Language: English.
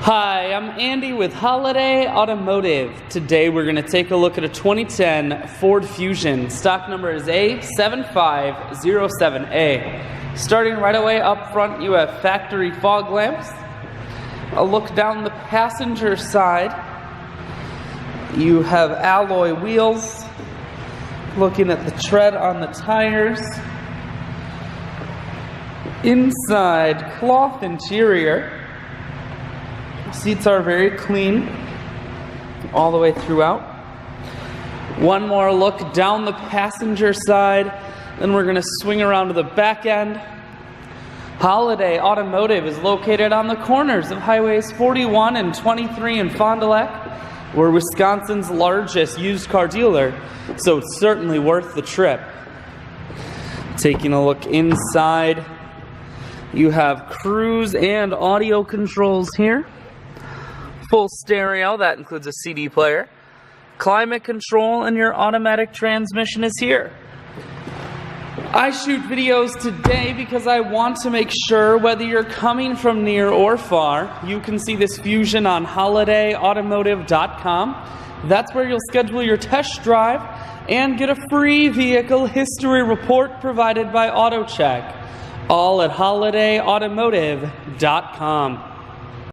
Hi, I'm Andy with Holiday Automotive. Today we're going to take a look at a 2010 Ford Fusion. Stock number is A7507A. Starting right away up front, you have factory fog lamps. A look down the passenger side, you have alloy wheels. Looking at the tread on the tires. Inside, cloth interior. Seats are very clean all the way throughout. One more look down the passenger side, then we're going to swing around to the back end. Holiday Automotive is located on the corners of Highways 41 and 23 in Fond du Lac. We're Wisconsin's largest used car dealer, so it's certainly worth the trip. Taking a look inside, you have cruise and audio controls here. Full stereo, that includes a CD player. Climate control, and your automatic transmission is here. I shoot videos today because I want to make sure whether you're coming from near or far, you can see this Fusion on holidayautomotive.com. That's where you'll schedule your test drive and get a free vehicle history report provided by AutoCheck. All at holidayautomotive.com.